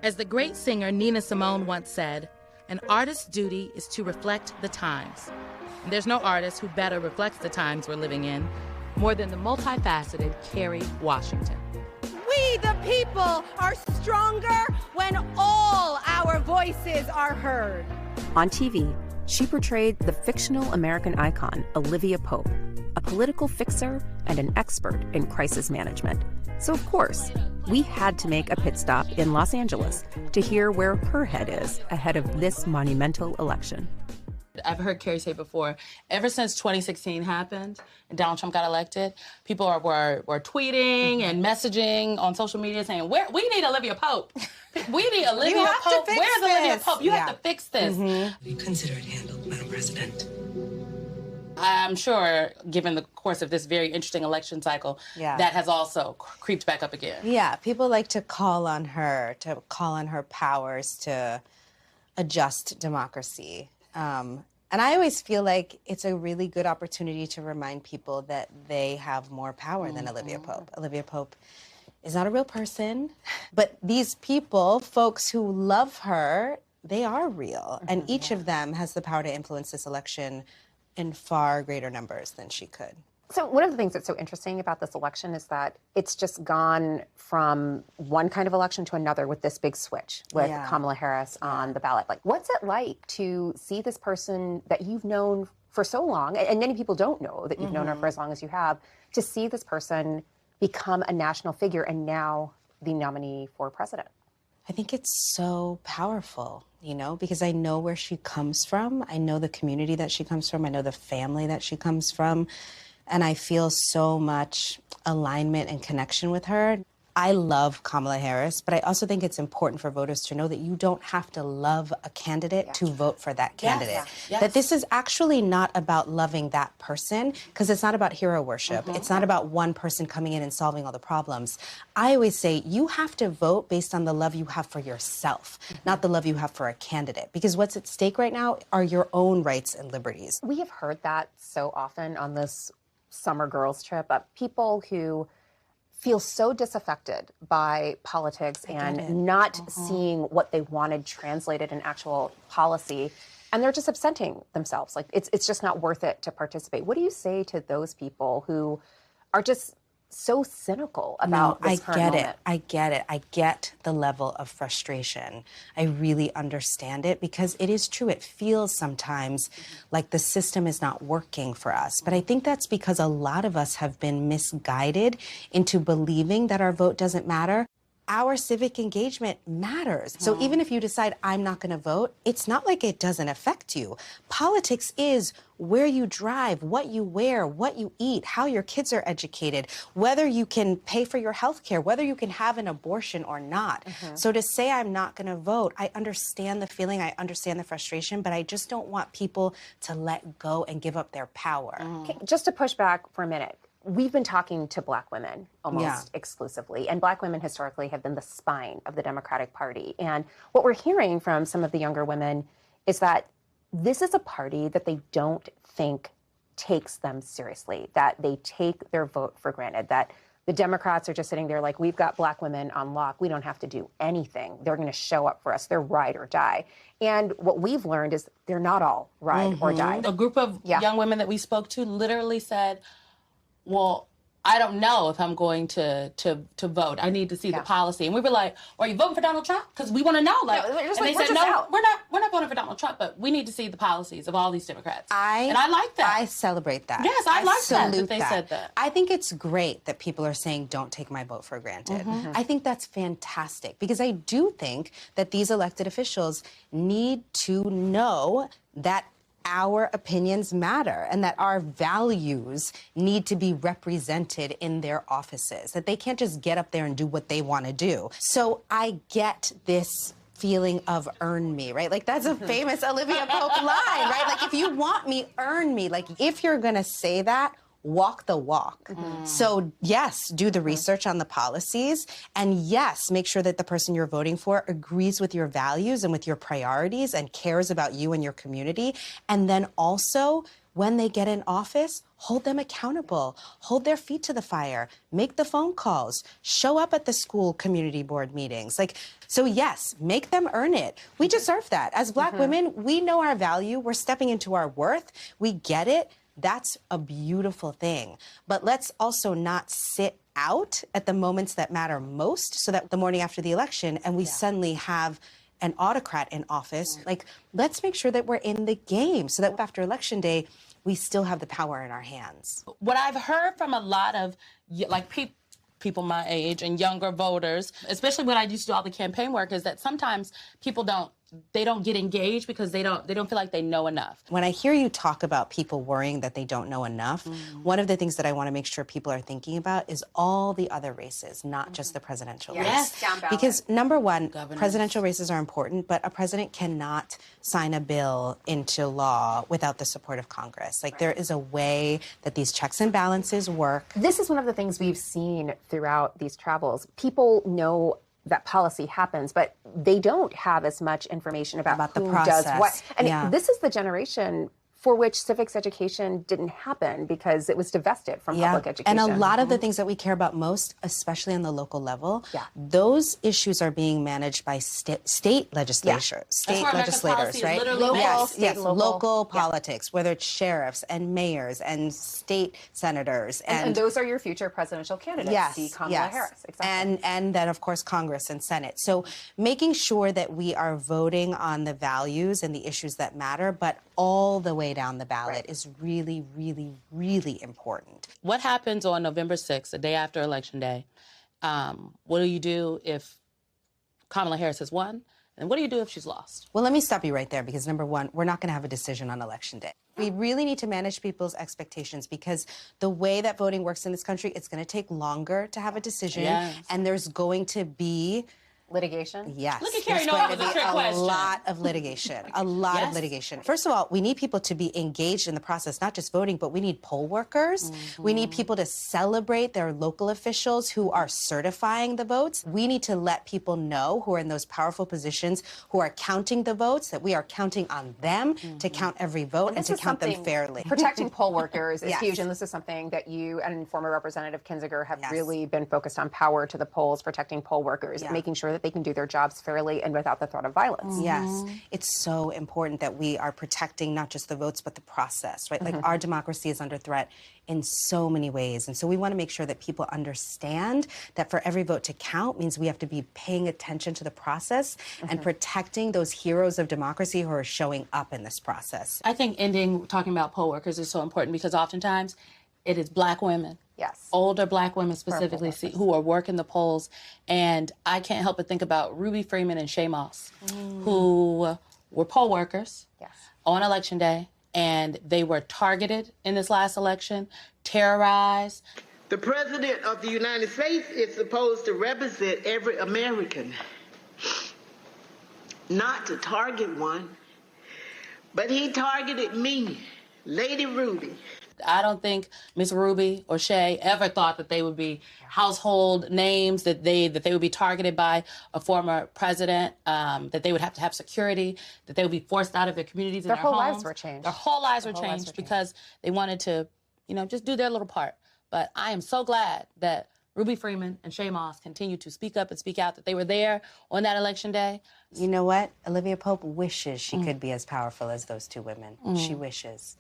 As the great singer Nina Simone once said, an artist's duty is to reflect the times. And there's no artist who better reflects the times we're living in more than the multifaceted Kerry Washington. We, the people, are stronger when all our voices are heard. On TV, she portrayed the fictional American icon, Olivia Pope, a political fixer and an expert in crisis management. So, of course, we had to make a pit stop in Los Angeles to hear where her head is ahead of this monumental election. I've heard Kerry say before, ever since 2016 happened and Donald Trump got elected, people were tweeting and messaging on social media saying, we need Olivia Pope. We need Olivia Pope. Where's Olivia Pope? You have to fix this. You consider it handled, Madam President. I'm sure, given the course of this very interesting election cycle, that has also creeped back up again. Yeah, people like to call on her powers to adjust democracy. And I always feel like it's a really good opportunity to remind people that they have more power than Olivia Pope. Olivia Pope is not a real person, but these people, folks who love her, they are real. And each of them has the power to influence this election in far greater numbers than she could. So one of the things that's so interesting about this election is that it's just gone from one kind of election to another with this big switch with Kamala Harris on the ballot. Like, what's it like to see this person that you've known for so long, and many people don't know that you've known her for as long as you have, to see this person become a national figure and now the nominee for president? I think it's so powerful, you know, because I know where she comes from. I know the community that she comes from. I know the family that she comes from. And I feel so much alignment and connection with her. I love Kamala Harris, but I also think it's important for voters to know that you don't have to love a candidate to vote for that candidate. That this is actually not about loving that person, because it's not about hero worship. It's not about one person coming in and solving all the problems. I always say you have to vote based on the love you have for yourself, not the love you have for a candidate, because what's at stake right now are your own rights and liberties. We have heard that so often on this summer girls trip, people who feel so disaffected by politics and not seeing what they wanted translated in actual policy, and they're just absenting themselves. Like, it's just not worth it to participate. What do you say to those people who are just so cynical about this current moment? I get it. I get the level of frustration. I really understand it, because it is true. It feels sometimes like the system is not working for us. But I think that's because a lot of us have been misguided into believing that our vote doesn't matter. Our civic engagement matters. So even if you decide I'm not going to vote, it's not like it doesn't affect you. Politics is where you drive, what you wear, what you eat, how your kids are educated, whether you can pay for your health care, whether you can have an abortion or not. So to say I'm not going to vote, I understand the feeling, I understand the frustration, but I just don't want people to let go and give up their power. Okay, just to push back for a minute. We've been talking to Black women almost exclusively, and Black women historically have been the spine of the Democratic Party. And what we're hearing from some of the younger women is that this is a party that they don't think takes them seriously, that they take their vote for granted, that the Democrats are just sitting there like, we've got Black women on lock. We don't have to do anything. They're going to show up for us. They're ride or die. And what we've learned is they're not all ride or die. A group of young women that we spoke to literally said, well, I don't know if I'm going to vote. I need to see the policy. And we were like, are you voting for Donald Trump? Because we want to know. Like, and they said, no, we're not voting for Donald Trump, but we need to see the policies of all these Democrats. And I like that. I celebrate that. Yes, I like that they said that. I think it's great that people are saying, don't take my vote for granted. I think that's fantastic, because I do think that these elected officials need to know that our opinions matter and that our values need to be represented in their offices, that they can't just get up there and do what they want to do. So I get this feeling of earn me, right? Like, that's a famous Olivia Pope line, right? Like, if you want me, earn me. Like, if you're going to say that, walk the walk. So yes, do the research on the policies, and yes, make sure that the person you're voting for agrees with your values and with your priorities and cares about you and your community. And then also when they get in office, hold them accountable, hold their feet to the fire, make the phone calls, show up at the school community board meetings. So yes, make them earn it. We deserve that. As Black women, we know our value. We're stepping into our worth. We get it. That's a beautiful thing. But let's also not sit out at the moments that matter most, so that the morning after the election and we suddenly have an autocrat in office. Let's make sure that we're in the game so that after Election Day, we still have the power in our hands. What I've heard from a lot of people my age and younger voters, especially when I used to do all the campaign work, is that sometimes people don't get engaged because they don't feel like they know enough. When I hear you talk about people worrying that they don't know enough, one of the things that I want to make sure people are thinking about is all the other races, not just the presidential race. Yes, because number one, presidential races are important, but a president cannot sign a bill into law without the support of Congress. There is a way that these checks and balances work. This is one of the things we've seen throughout these travels. People know that policy happens, but they don't have as much information about the who process. does what. And this is the generation for which civics education didn't happen because it was divested from public education. And a lot of the things that we care about most, especially on the local level, those issues are being managed by state legislatures, state legislators, right? Local politics, whether it's sheriffs and mayors and state senators. And those are your future presidential candidates. See Kamala Harris. Exactly. And then, of course, Congress and Senate. So making sure that we are voting on the values and the issues that matter, but all the way down the ballot is really, really, really important. What happens on November 6th, the day after Election Day? What do you do if Kamala Harris has won? And what do you do if she's lost? Well, let me stop you right there because, number one, we're not going to have a decision on Election Day. We really need to manage people's expectations because the way that voting works in this country, it's going to take longer to have a decision. And there's going to be litigation? Yes. Look at Carrie, there's going to be a lot of litigation. A lot of litigation. First of all, we need people to be engaged in the process, not just voting, but we need poll workers. We need people to celebrate their local officials who are certifying the votes. We need to let people know who are in those powerful positions, who are counting the votes, that we are counting on them to count every vote and to count them fairly. Protecting poll workers is huge, and this is something that you and former Representative Kinzinger have really been focused on: power to the polls, protecting poll workers, making sure that they can do their jobs fairly and without the threat of violence. Yes. It's so important that we are protecting not just the votes, but the process, right? Our democracy is under threat in so many ways. And so we want to make sure that people understand that for every vote to count means we have to be paying attention to the process and protecting those heroes of democracy who are showing up in this process. I think talking about poll workers is so important because oftentimes it is Black women. Yes. Older Black women specifically who are working the polls. And I can't help but think about Ruby Freeman and Shaye Moss, who were poll workers on Election Day, and they were targeted in this last election, terrorized. The President of the United States is supposed to represent every American, not to target one, but he targeted me, Lady Ruby. I don't think Miss Ruby or Shaye ever thought that they would be household names, that they would be targeted by a former president, that they would have to have security, that they would be forced out of their communities and their homes. Their whole lives were changed. Their whole lives were changed because they wanted to, just do their little part. But I am so glad that Ruby Freeman and Shaye Moss continue to speak up and speak out, that they were there on that Election Day. You know what? Olivia Pope wishes she could be as powerful as those two women. She wishes.